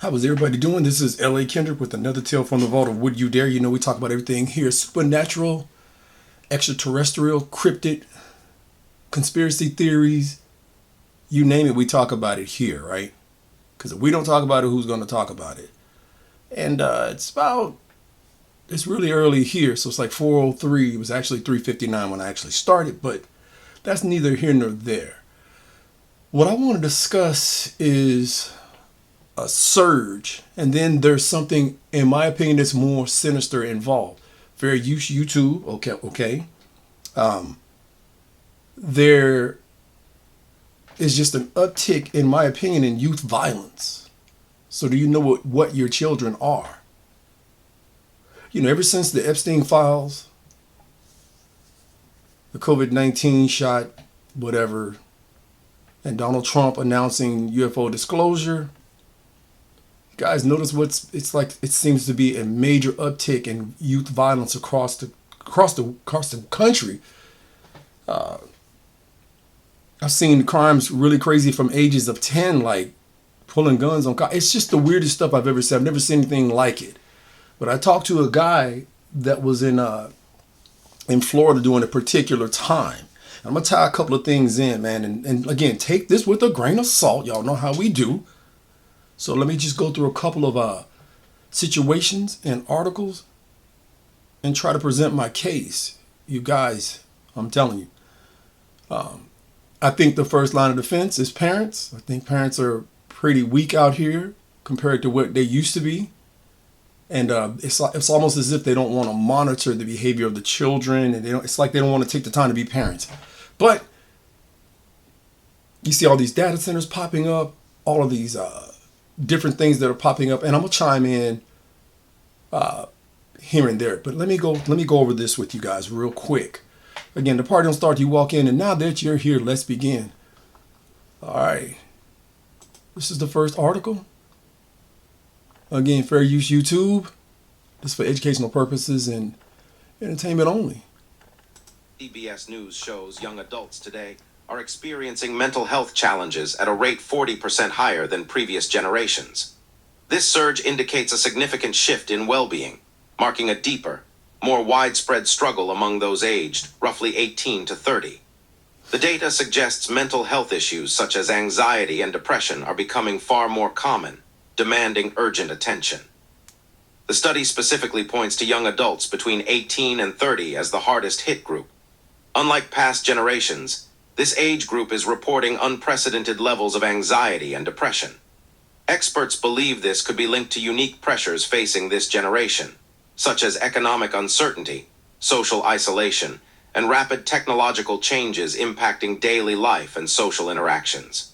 How is everybody doing? This is L.A. Kendrick with another tale from the vault of Would You Dare. You know, we talk about everything here: supernatural, extraterrestrial, cryptid, conspiracy theories, you name it, we talk about it here, right? Because if we don't talk about it, who's going to talk about it? And it's really early here, so it's like 4:03. It was actually 3:59 when I actually started, but that's neither here nor there. What I want to discuss is a surge, and then there's something, in my opinion, that's more sinister involved. Very YouTube, okay. There is just an uptick, in my opinion, in youth violence. So, do you know what your children are? You know, ever since the Epstein files, the COVID-19 shot, whatever, and Donald Trump announcing UFO disclosure, guys, notice it's like. It seems to be a major uptick in youth violence across the country. I've seen crimes really crazy from ages of 10, like pulling guns on cops. It's just the weirdest stuff I've ever seen. I've never seen anything like it. But I talked to a guy that was in Florida during a particular time. I'm gonna tie a couple of things in, man, and again, take this with a grain of salt. Y'all know how we do. So let me just go through a couple of situations and articles and try to present my case. You guys, I'm telling you. I think the first line of defense is parents. I think parents are pretty weak out here compared to what they used to be. And it's almost as if they don't want to monitor the behavior of the children, and it's like they don't want to take the time to be parents. But you see all these data centers popping up, all of these different things that are popping up, and I'm gonna chime in here and there. But let me go over this with you guys real quick. Again, the party don't start, you walk in, and now that you're here, let's begin. All right. This is the first article. Again, fair use YouTube. This is for educational purposes and entertainment only. CBS News shows young adults today are experiencing mental health challenges at a rate 40% higher than previous generations. This surge indicates a significant shift in well-being, marking a deeper, more widespread struggle among those aged roughly 18 to 30. The data suggests mental health issues such as anxiety and depression are becoming far more common, demanding urgent attention. The study specifically points to young adults between 18 and 30 as the hardest hit group. Unlike past generations, this age group is reporting unprecedented levels of anxiety and depression. Experts believe this could be linked to unique pressures facing this generation, such as economic uncertainty, social isolation, and rapid technological changes impacting daily life and social interactions.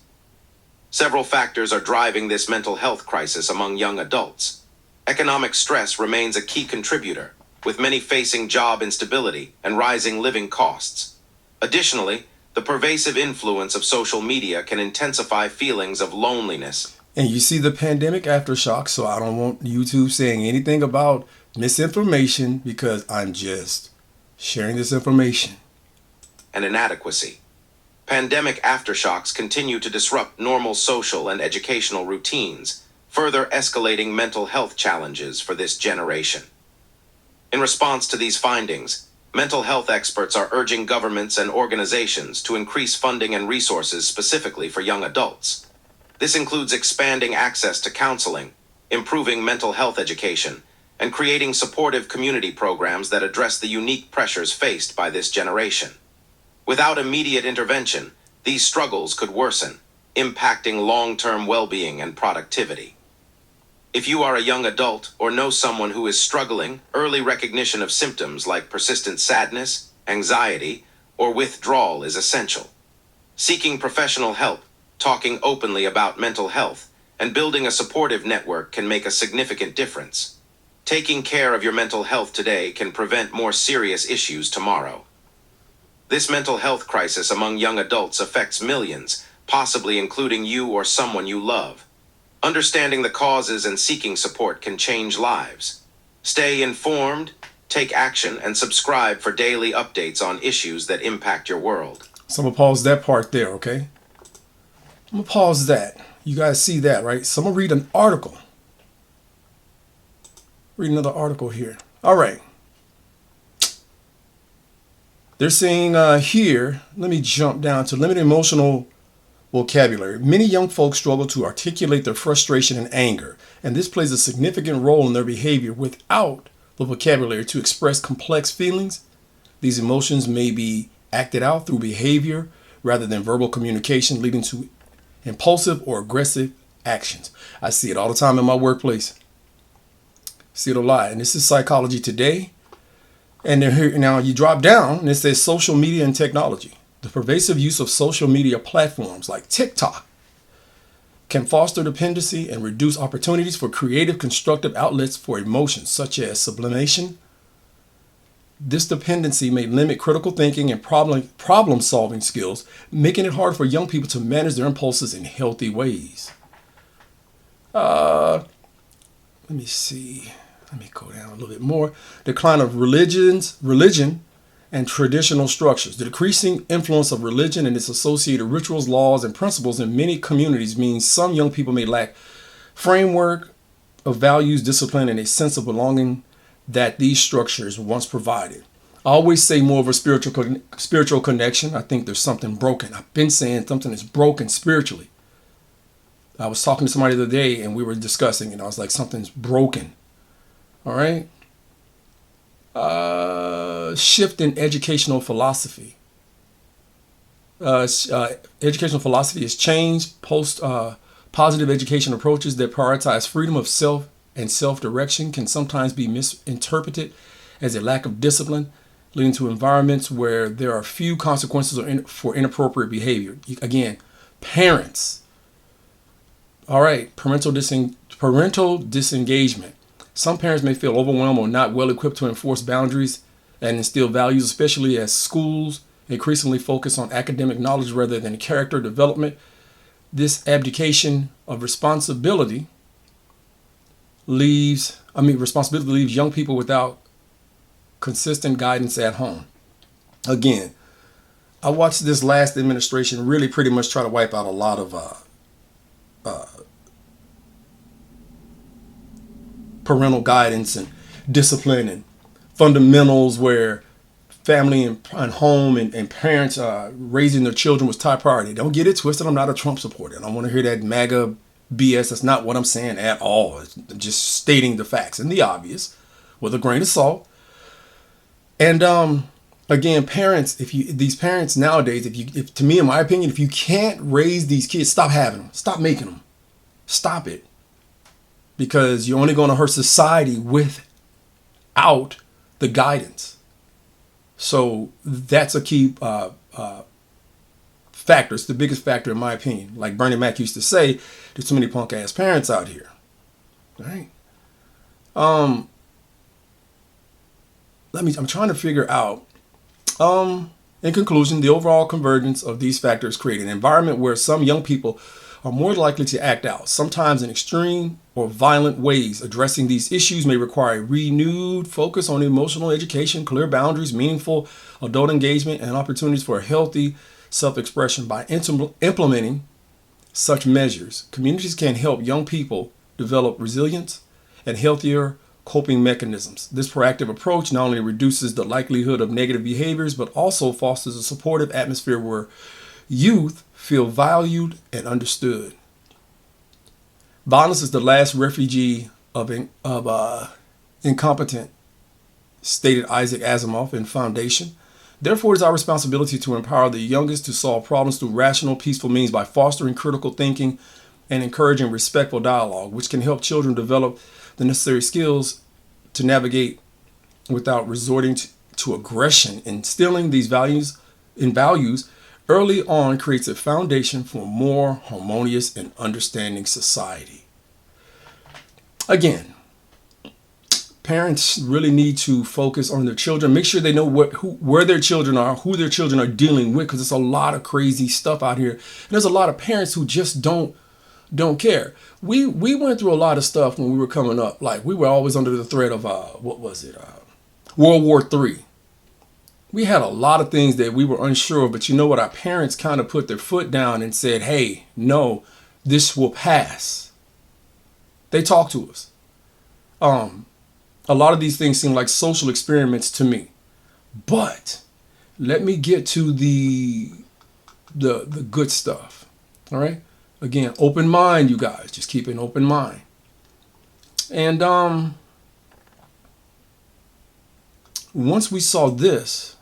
Several factors are driving this mental health crisis among young adults. Economic stress remains a key contributor, with many facing job instability and rising living costs. Additionally, the pervasive influence of social media can intensify feelings of loneliness. And you see the pandemic aftershock, so I don't want YouTube saying anything about misinformation because I'm just sharing this information. And inadequacy. Pandemic aftershocks continue to disrupt normal social and educational routines, further escalating mental health challenges for this generation. In response to these findings, mental health experts are urging governments and organizations to increase funding and resources specifically for young adults. This includes expanding access to counseling, improving mental health education, and creating supportive community programs that address the unique pressures faced by this generation. Without immediate intervention, these struggles could worsen, impacting long-term well-being and productivity. If you are a young adult or know someone who is struggling, early recognition of symptoms like persistent sadness, anxiety, or withdrawal is essential. Seeking professional help, talking openly about mental health, and building a supportive network can make a significant difference. Taking care of your mental health today can prevent more serious issues tomorrow. This mental health crisis among young adults affects millions, possibly including you or someone you love. Understanding the causes and seeking support can change lives. Stay informed, take action, and subscribe for daily updates on issues that impact your world. So I'm going to pause that part there, okay? I'm going to pause that. You guys see that, right? So I'm going to read an article. Read another article here. All right. They're saying here, let me jump down to limited emotional vocabulary. Many young folks struggle to articulate their frustration and anger, and this plays a significant role in their behavior without the vocabulary to express complex feelings. These emotions may be acted out through behavior rather than verbal communication, leading to impulsive or aggressive actions. I see it all the time in my workplace. See it a lot. And this is Psychology Today. And then here, now you drop down and it says social media and technology. The pervasive use of social media platforms like TikTok can foster dependency and reduce opportunities for creative, constructive outlets for emotions such as sublimation. This dependency may limit critical thinking and problem-solving skills, making it hard for young people to manage their impulses in healthy ways. Let me see. Let me go down a little bit more. Decline of religion and traditional structures. The decreasing influence of religion and its associated rituals, laws, and principles in many communities means some young people may lack framework of values, discipline, and a sense of belonging that these structures once provided. I always say more of a spiritual connection. I think there's something broken. I've been saying something is broken spiritually. I was talking to somebody the other day and we were discussing, and I was like, something's broken. All right. Shift in educational philosophy. Educational philosophy has changed. Positive education approaches that prioritize freedom of self and self-direction can sometimes be misinterpreted as a lack of discipline, leading to environments where there are few consequences for inappropriate behavior. Again, parents. All right, parental disengagement. Some parents may feel overwhelmed or not well equipped to enforce boundaries and instill values, especially as schools increasingly focus on academic knowledge rather than character development. This abdication of responsibility leaves young people without consistent guidance at home. Again, I watched this last administration really pretty much try to wipe out a lot of parental guidance and discipline and fundamentals where family and home and parents raising their children was top priority. Don't get it twisted. I'm not a Trump supporter. I don't want to hear that MAGA BS. That's not what I'm saying at all. I'm just stating the facts and the obvious with a grain of salt. And again, parents, these parents nowadays, if to me, in my opinion, if you can't raise these kids, stop having them. Stop making them. Stop it. Because you're only going to hurt society without the guidance. So that's a key factor. It's the biggest factor in my opinion. Like Bernie Mac used to say, there's too many punk ass parents out here. All right. I'm trying to figure out, in conclusion, the overall convergence of these factors create an environment where some young people are more likely to act out, sometimes in extreme or violent ways. Addressing these issues may require a renewed focus on emotional education, clear boundaries, meaningful adult engagement, and opportunities for healthy self-expression. By implementing such measures, communities can help young people develop resilience and healthier coping mechanisms. This proactive approach not only reduces the likelihood of negative behaviors, but also fosters a supportive atmosphere where youth feel valued and understood. Violence is the last refugee of incompetent, stated Isaac Asimov in Foundation. Therefore, it is our responsibility to empower the youngest to solve problems through rational, peaceful means by fostering critical thinking and encouraging respectful dialogue, which can help children develop the necessary skills to navigate without resorting to aggression. Instilling these values early on creates a foundation for a more harmonious and understanding society. Again, parents really need to focus on their children. Make sure they know where their children are, who their children are dealing with, because there's a lot of crazy stuff out here. And there's a lot of parents who just don't care. We went through a lot of stuff when we were coming up. Like, we were always under the threat of World War III. We had a lot of things that we were unsure of, but you know what? Our parents kind of put their foot down and said, hey, no, this will pass. They talked to us. A lot of these things seem like social experiments to me. But let me get to the good stuff. All right. Again, open mind, you guys. Just keep an open mind. And once we saw this,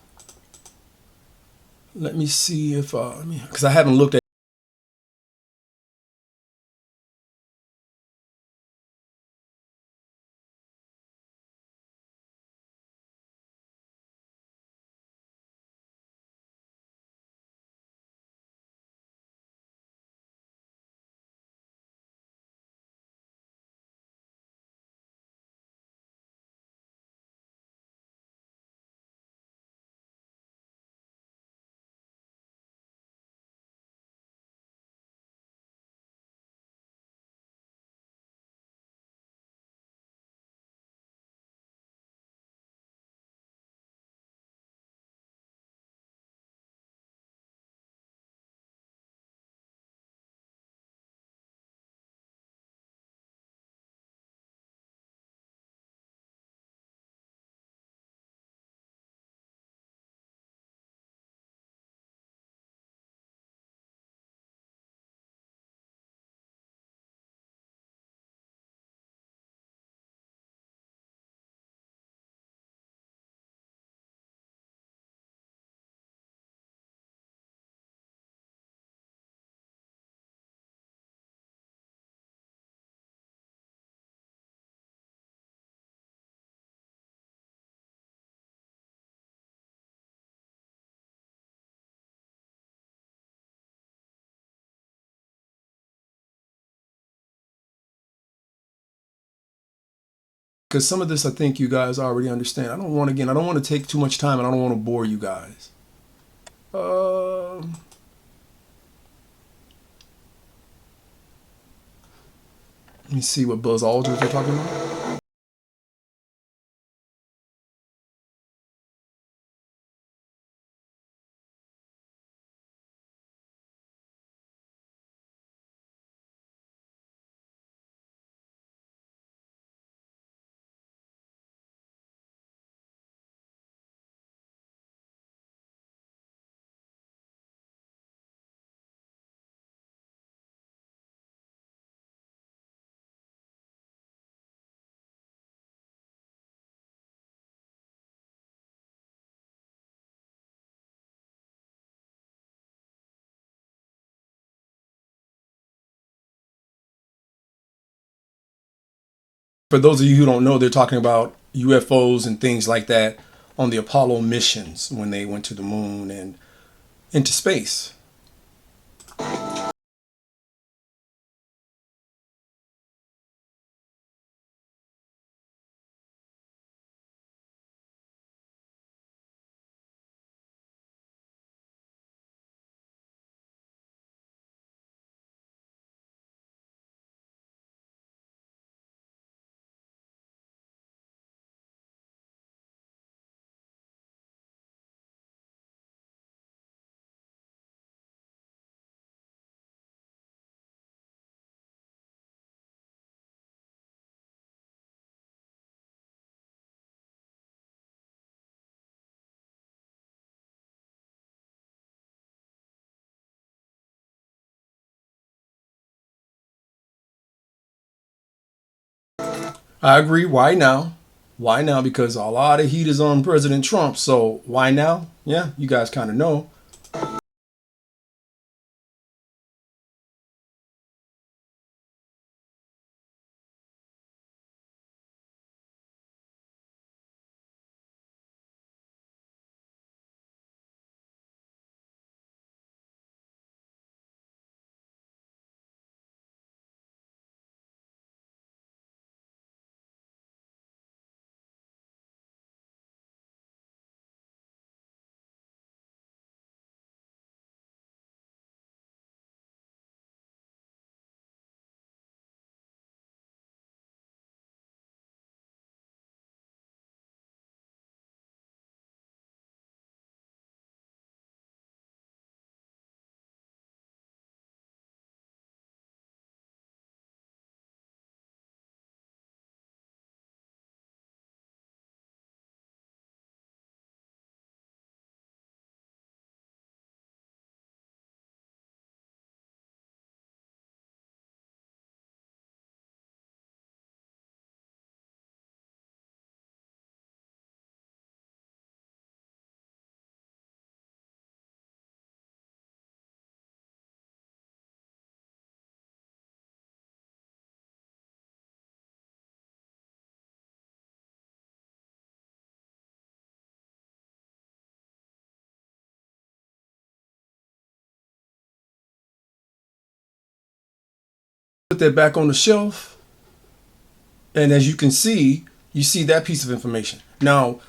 let me see if because I haven't looked at. Because some of this I think you guys already understand. I don't want to take too much time and I don't want to bore you guys. Let me see what Buzz Aldrin are talking about. For those of you who don't know, they're talking about UFOs and things like that on the Apollo missions when they went to the moon and into space. I agree. Why now? Why now? Because a lot of heat is on President Trump. So why now? Yeah, you guys kind of know. that back on the shelf, and as you can see, you see that piece of information. Now,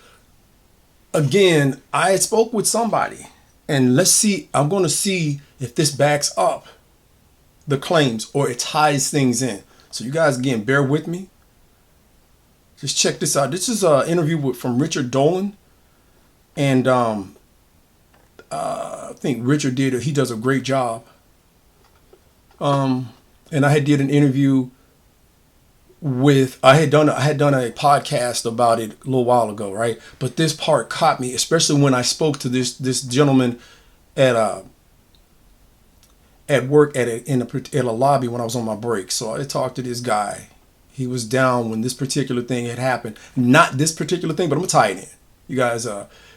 again, I spoke with somebody, and let's see, I'm going to see if this backs up the claims or it ties things in. So you guys, again, bear with me. Just check this out. This is an interview from Richard Dolan, and I think Richard he does a great job. And I did an interview with, I had done a podcast about it a little while ago, right? But this part caught me, especially when I spoke to this gentleman at work at a lobby when I was on my break. So I talked to this guy. He was down when this particular thing had happened. Not this particular thing, but I'm gonna tie it in. You guys,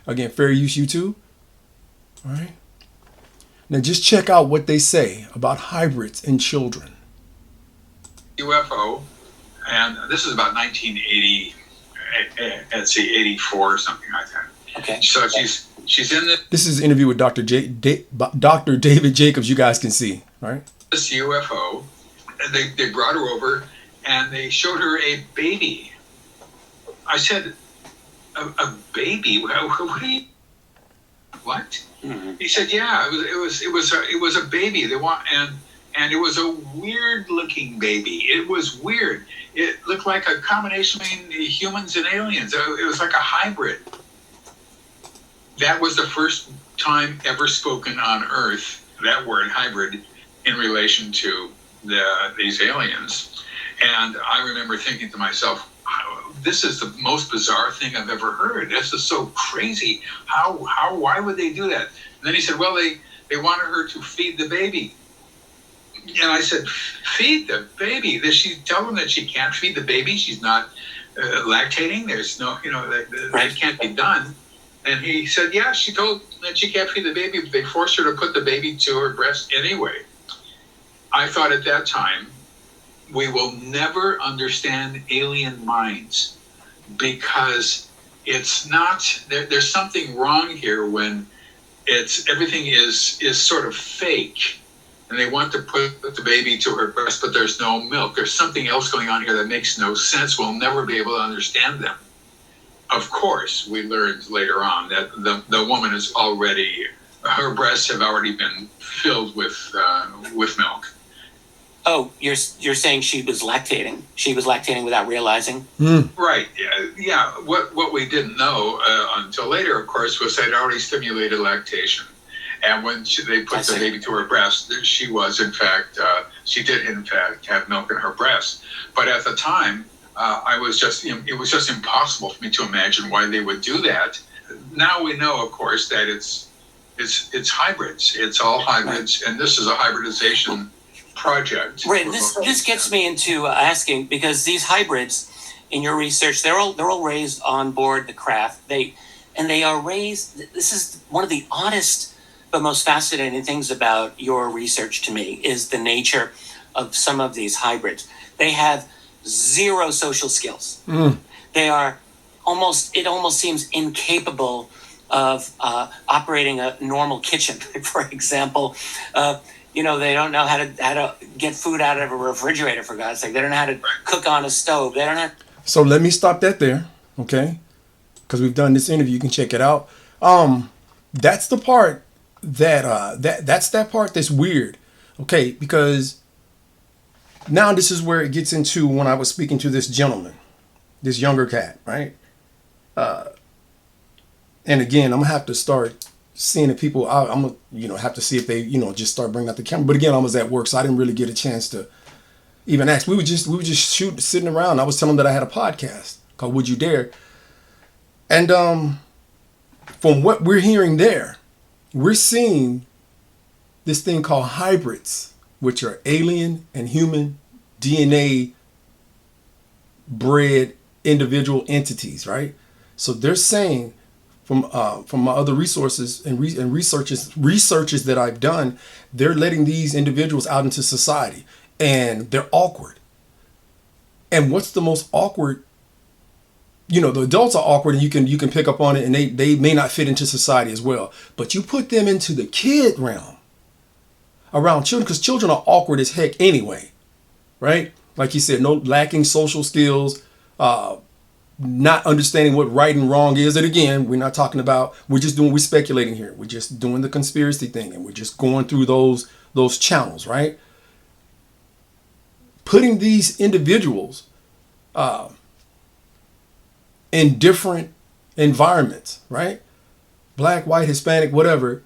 again, fair use YouTube. All right. Now just check out what they say about hybrids in children. UFO, and this is about 1980, let's see, 84 or something like that. Okay. So she's in This is an interview with Dr. Dr. David Jacobs. You guys can see, right? this UFO, and they brought her over, and they showed her a baby. I said, a baby? What? Mm-hmm. He said, yeah, it was a baby. They want and it was a weird looking baby. It was weird. It looked like a combination between humans and aliens. It was like a hybrid. That was the first time ever spoken on Earth, that word hybrid, in relation to these aliens. And I remember thinking to myself, this is the most bizarre thing I've ever heard. This is so crazy. Why would they do that? And then he said, well, they wanted her to feed the baby. And I said, feed the baby? Does she tell them that she can't feed the baby? She's not lactating? There's no, that can't be done. And he said, yeah, she told that she can't feed the baby, but they forced her to put the baby to her breast anyway. I thought at that time, we will never understand alien minds because it's not, there's something wrong here when everything is sort of fake. And they want to put the baby to her breast, but there's no milk. There's something else going on here that makes no sense. We'll never be able to understand them. Of course, we learned later on that the woman is already, her breasts have already been filled with milk. Oh, you're saying she was lactating? She was lactating without realizing? Right. Yeah. What we didn't know until later, of course, was that it already stimulated lactation. And when they put the baby to her breast, she was, in fact, she did, in fact, have milk in her breast. But at the time, it was just impossible for me to imagine why they would do that. Now we know, of course, that it's hybrids. It's all hybrids, and this is a hybridization project. Right. This gets me into asking, because these hybrids, in your research, they're all raised on board the craft. They are raised. This is one of the oddest but most fascinating things about your research to me is the nature of some of these hybrids. They have zero social skills. They are it almost seems incapable of operating a normal kitchen, for example. They don't know how to get food out of a refrigerator, for God's sake. They don't know how to cook on a stove. They don't know. So let me stop that there, okay? Because we've done this interview. You can check it out. That's the part that's that part that's weird, okay? Because now this is where it gets into when I was speaking to this gentleman, this younger cat, right? And again, I'm gonna have to start seeing the people. I'm gonna have to see if they just start bringing out the camera. But again, I was at work, so I didn't really get a chance to even ask. We were just sitting around. I was telling them that I had a podcast called Would You Dare, and from what we're hearing there, we're seeing this thing called hybrids, which are alien and human DNA bred individual entities, right? So they're saying from my other resources and researches that I've done, they're letting these individuals out into society, and they're awkward. And what's the most awkward? The adults are awkward, and you can pick up on it, and they may not fit into society as well. But you put them into the kid realm around children, because children are awkward as heck anyway. right? Like you said, no lacking social skills, not understanding what right and wrong is. And again, we're not talking about, we're speculating here. We're just doing the conspiracy thing, and we're just going through those channels, right? Putting these individuals in different environments, right? Black, white, Hispanic, whatever.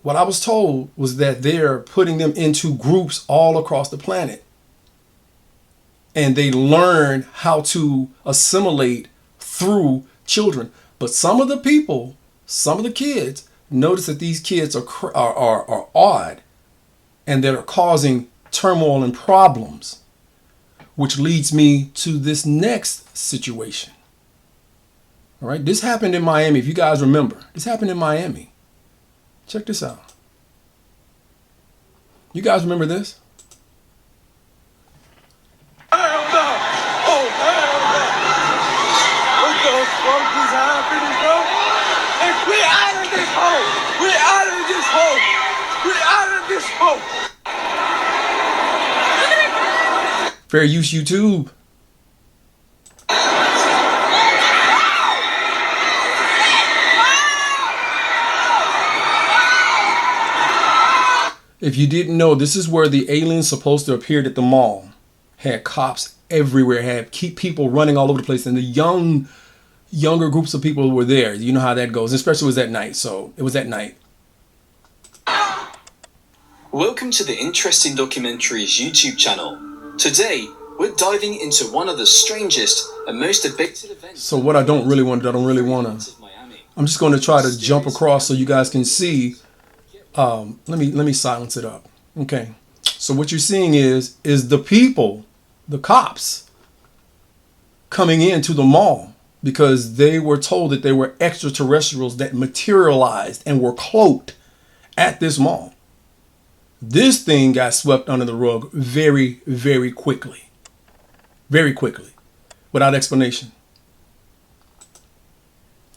What I was told was that they're putting them into groups all across the planet. And they learn how to assimilate through children. But some of the people, some of the kids, notice that these kids are odd and that are causing turmoil and problems, which leads me to this next situation. All right, this happened in Miami. If you guys remember, this happened in Miami. Check this out. You guys remember this? Hell no! Oh, hell no! What the fuck is happening, bro? Hey, we out of this hole! We out of this hole! We out of this hole! Fair use YouTube. If you didn't know, this is where the aliens supposed to appear at the mall. Had cops everywhere, had keep people running all over the place, and the younger groups of people were there. You know how that goes, especially it was at night. So it was at night. Welcome to the Interesting Documentaries YouTube channel. Today, we're diving into one of the strangest and most debated events. So what I don't really want to, I'm just going to try to jump across so you guys can see. Let me silence it up. Okay. So what you're seeing is the people, the cops, coming into the mall because they were told that they were extraterrestrials that materialized and were cloaked at this mall. This thing got swept under the rug very, very quickly. Very quickly. Without explanation.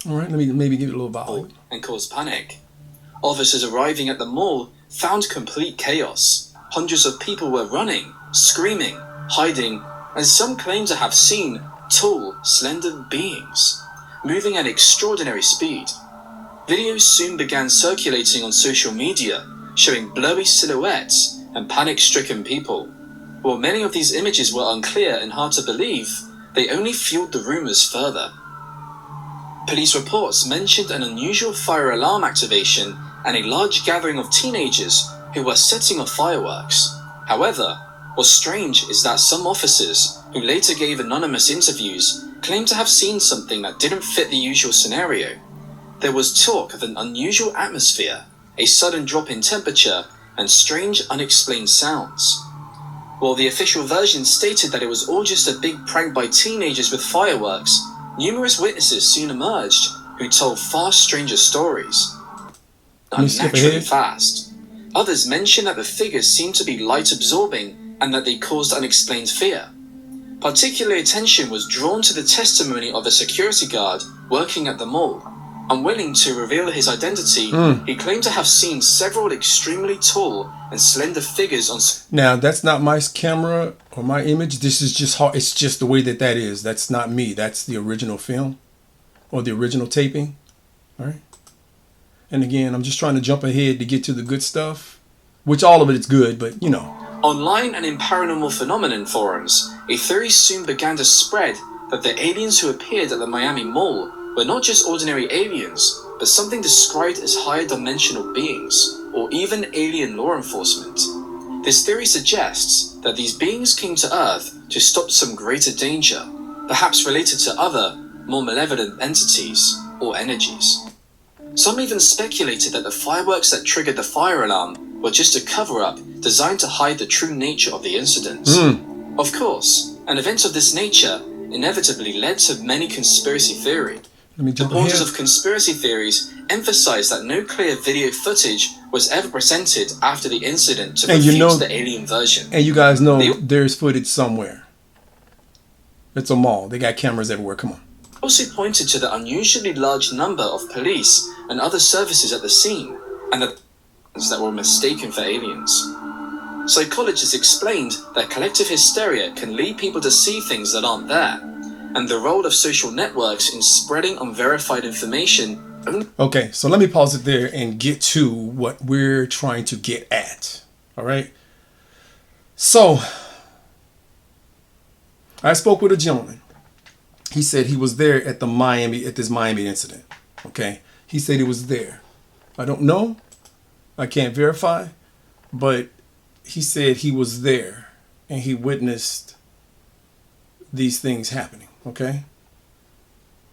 All right, let me maybe give it a little volume. And caused panic. Officers arriving at the mall found complete chaos. Hundreds of people were running, screaming, hiding, and some claim to have seen tall, slender beings moving at extraordinary speed. Videos soon began circulating on social media, showing blurry silhouettes and panic-stricken people. While many of these images were unclear and hard to believe, they only fueled the rumors further. Police reports mentioned an unusual fire alarm activation and a large gathering of teenagers who were setting off fireworks. However, what's strange is that some officers, who later gave anonymous interviews, claimed to have seen something that didn't fit the usual scenario. There was talk of an unusual atmosphere, a sudden drop in temperature, and strange unexplained sounds. While the official version stated that it was all just a big prank by teenagers with fireworks, numerous witnesses soon emerged who told far stranger stories. Unnaturally fast. Others mentioned that the figures seemed to be light absorbing and that they caused unexplained fear. Particular attention was drawn to the testimony of a security guard working at the mall. Unwilling to reveal his identity, he claimed to have seen several extremely tall and slender figures on... Now, that's not my camera or my image. This is just hard. It's just the way that is. That's not me. That's the original film or the original taping. All right. And again, I'm just trying to jump ahead to get to the good stuff, which all of it is good, but you know. Online and in paranormal phenomenon forums, a theory soon began to spread that the aliens who appeared at the Miami Mall were not just ordinary aliens, but something described as higher dimensional beings, or even alien law enforcement. This theory suggests that these beings came to Earth to stop some greater danger, perhaps related to other, more malevolent entities or energies. Some even speculated that the fireworks that triggered the fire alarm were just a cover-up designed to hide the true nature of the incident. Of course, an event of this nature inevitably led to many conspiracy theories. Supporters of conspiracy theories emphasize that no clear video footage was ever presented after the incident to refute the alien version. And you guys know there's footage somewhere. It's a mall. They got cameras everywhere. Come on. Also pointed to the unusually large number of police and other services at the scene, and that were mistaken for aliens. Psychologists explained that collective hysteria can lead people to see things that aren't there, and the role of social networks in spreading unverified information. Okay, so let me pause it there and get to what we're trying to get at. All right. So I spoke with a gentleman. He said he was there at this Miami incident. Okay. He said he was there. I don't know. I can't verify, but he said he was there and he witnessed these things happening. Okay.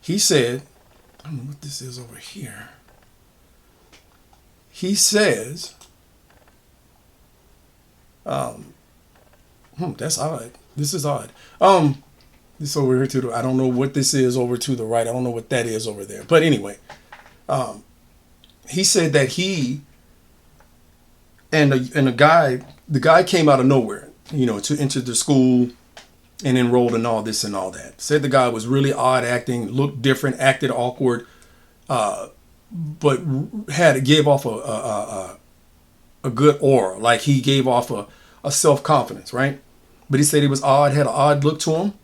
He said, I don't know what this is over here. He says, that's odd. This is odd. This over here I don't know what this is over to the right. I don't know what that is over there. But anyway, he said that he and the guy came out of nowhere, to enter the school and enrolled in all this and all that. Said the guy was really odd acting, looked different, acted awkward, but gave off a good aura. Like he gave off a self-confidence, right? But he said he was odd, had an odd look to him.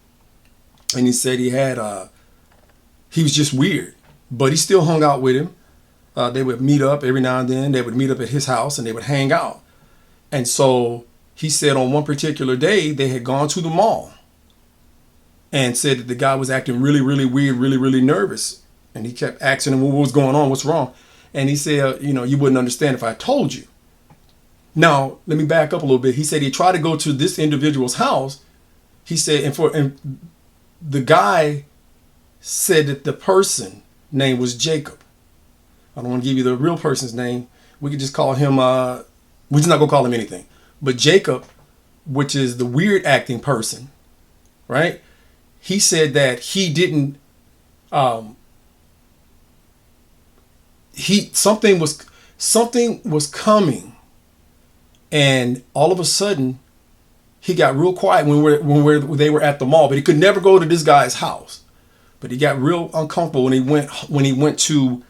And he said he was just weird, but he still hung out with him. They would meet up every now and then. They would meet up at his house and they would hang out. And so he said on one particular day, they had gone to the mall and said that the guy was acting really, really weird, really, really nervous. And he kept asking him, what was going on? What's wrong? And he said, you wouldn't understand if I told you. Now, let me back up a little bit. He said he tried to go to this individual's house. He said, and the guy said that the person name was Jacob. I don't want to give you the real person's name. We could just call him, we're just not going to call him anything. But Jacob, which is the weird acting person, right? He said that he didn't, something was coming, and all of a sudden he got real quiet when they were at the mall, but he could never go to this guy's house. But he got real uncomfortable when he went to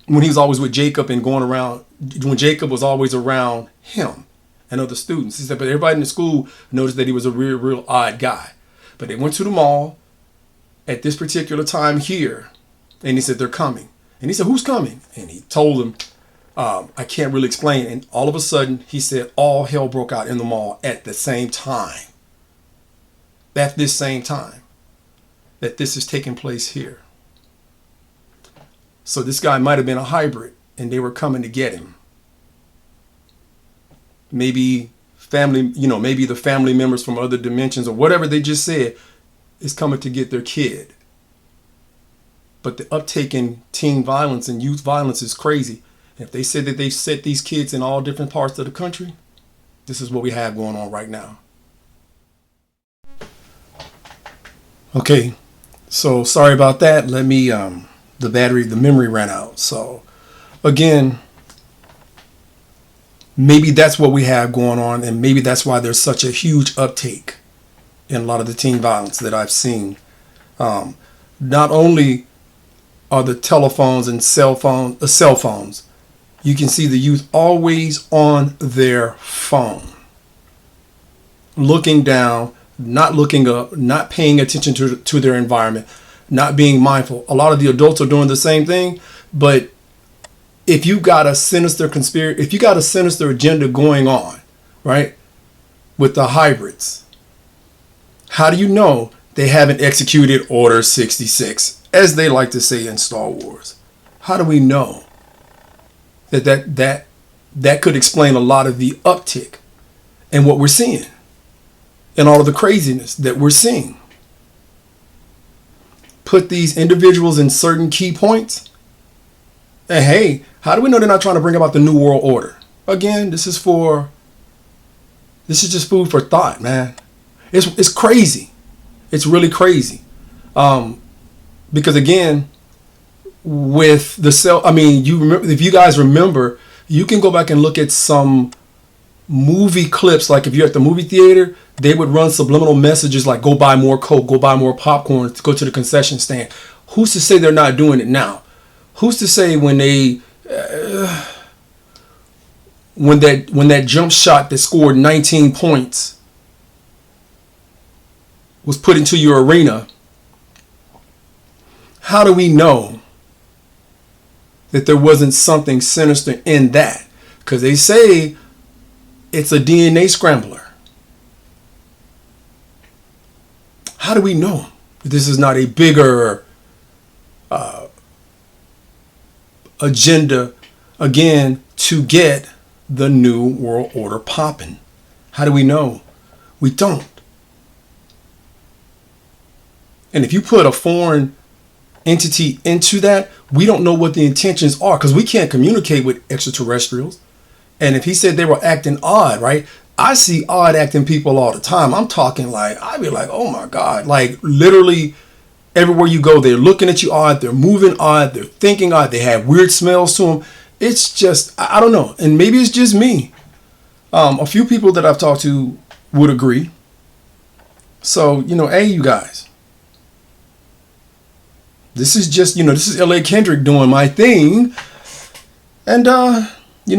when he was always with Jacob and going around, when Jacob was always around him and other students. He said, but everybody in the school noticed that he was a real odd guy. But they went to the mall at this particular time here, and he said, they're coming. And he said, who's coming? And he told him, I can't really explain. And all of a sudden, he said, all hell broke out in the mall at the same time. At this same time that this is taking place here. So this guy might have been a hybrid and they were coming to get him. Maybe family, maybe the family members from other dimensions or whatever they just said is coming to get their kid. But the uptake in teen violence and youth violence is crazy. And if they said that they set these kids in all different parts of the country, this is what we have going on right now. Okay, so sorry about that. Let me, the memory ran out. So again, maybe that's what we have going on, and maybe that's why there's such a huge uptake in a lot of the teen violence that I've seen. Not only are the telephones and cell phones, you can see the youth always on their phone, looking down, not looking up, not paying attention to their environment, not being mindful. A lot of the adults are doing the same thing, but if you got a sinister agenda going on, right, with the hybrids, how do you know they haven't executed Order 66, as they like to say in Star Wars? How do we know that could explain a lot of the uptick in what we're seeing and all of the craziness that we're seeing? Put these individuals in certain key points, and hey, how do we know they're not trying to bring about the New World Order? Again, this is just food for thought, man. It's crazy. It's really crazy. Because again, with the cell, if you guys remember, you can go back and look at some movie clips. Like if you're at the movie theater, they would run subliminal messages like go buy more Coke, go buy more popcorn, go to the concession stand. Who's to say they're not doing it now? Who's to say when they when that jump shot that scored 19 points was put into your arena, how do we know that there wasn't something sinister in that? Because they say it's a DNA scrambler. How do we know that this is not a bigger agenda, again, to get the new world order popping? How do we know? We don't. And if you put a foreign entity into that, we don't know what the intentions are, because we can't communicate with extraterrestrials. And if he said they were acting odd, right? I see odd acting people all the time. I'm talking like, I'd be like, oh my God, like literally everywhere you go, they're looking at you odd, they're moving odd, they're thinking odd, they have weird smells to them. It's just, I don't know. And maybe it's just me. A few people that I've talked to would agree. So, hey, you guys, this is just, this is L.A. Kendrick doing my thing. And,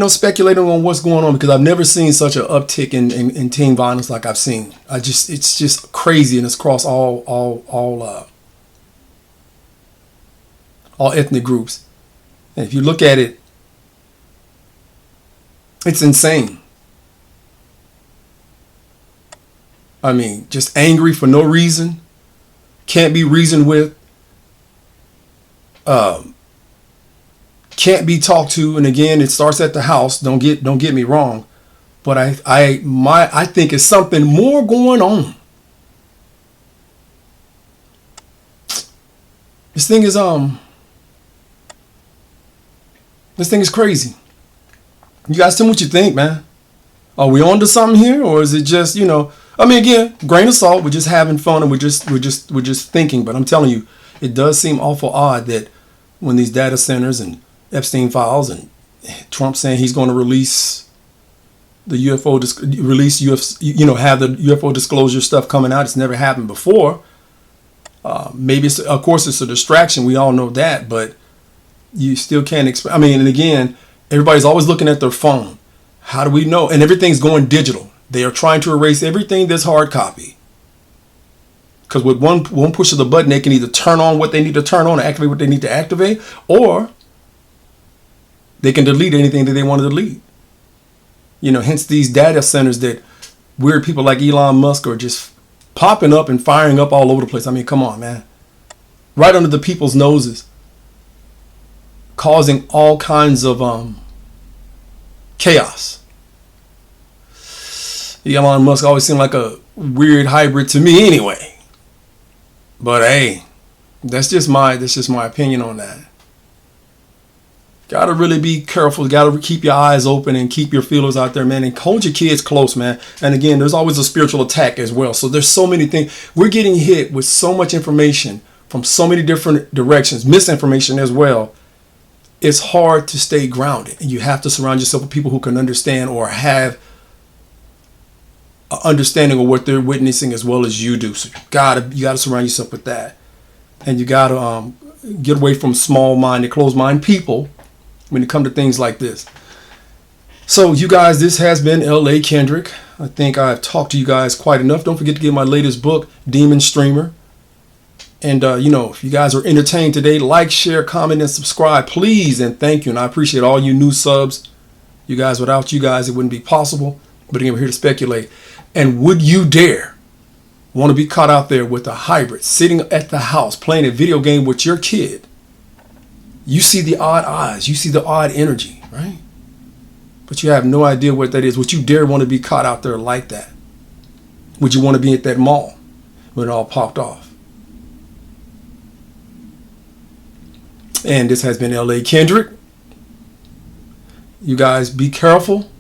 speculating on what's going on, because I've never seen such an uptick in teen violence like I've seen. It's just crazy, and it's across all ethnic groups. And if you look at it, it's insane. I mean, just angry for no reason, can't be reasoned with, can't be talked to. And again, it starts at the house. Don't get me wrong, but I think it's something more going on. This thing is crazy. You guys tell me what you think, man. Are we on to something here, or is it just, again, grain of salt. We're just having fun, and we're just thinking. But I'm telling you, it does seem awful odd that when these data centers and Epstein files and Trump saying he's going to release the UFO, have the UFO disclosure stuff coming out. It's never happened before. Maybe of course it's a distraction. We all know that, but you still can't expect. And again, everybody's always looking at their phone. How do we know? And everything's going digital. They are trying to erase everything that's hard copy. Because with one push of the button, they can either turn on what they need to turn on, or activate what they need to activate, or they can delete anything that they want to delete. Hence these data centers that weird people like Elon Musk are just popping up and firing up all over the place. Come on, man. Right under the people's noses. Causing all kinds of chaos. Elon Musk always seemed like a weird hybrid to me anyway. But hey, that's just my opinion on that. Gotta really be careful. Gotta keep your eyes open and keep your feelers out there, man. And hold your kids close, man. And again, there's always a spiritual attack as well. So there's so many things. We're getting hit with so much information from so many different directions, misinformation as well. It's hard to stay grounded. And you have to surround yourself with people who can understand or have an understanding of what they're witnessing as well as you do. So you gotta surround yourself with that. And you gotta get away from small-minded, closed-minded people when it comes to things like this. So you guys, this has been L.A. Kendrick. I think I've talked to you guys quite enough. Don't forget to get my latest book, Demon Streamer. And, if you guys are entertained today, like, share, comment, and subscribe, please. And thank you. And I appreciate all you new subs. You guys, without you guys, it wouldn't be possible. But again, we're here to speculate. And would you dare want to be caught out there with a hybrid sitting at the house playing a video game with your kid? You see the odd eyes, you see the odd energy, right? But you have no idea what that is. Would you dare want to be caught out there like that? Would you want to be at that mall when it all popped off? And this has been L.A. Kendrick. You guys be careful.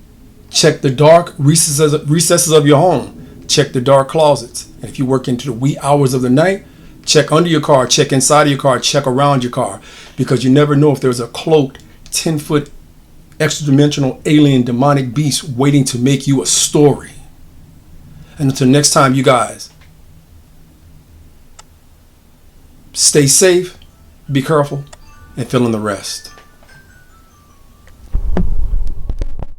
Check the dark recesses of your home. Check the dark closets. And if you work into the wee hours of the night, check under your car, check inside of your car, check around your car. Because you never know if there's a cloaked 10-foot extra-dimensional alien demonic beast waiting to make you a story. And until next time, you guys, stay safe, be careful, and fill in the rest.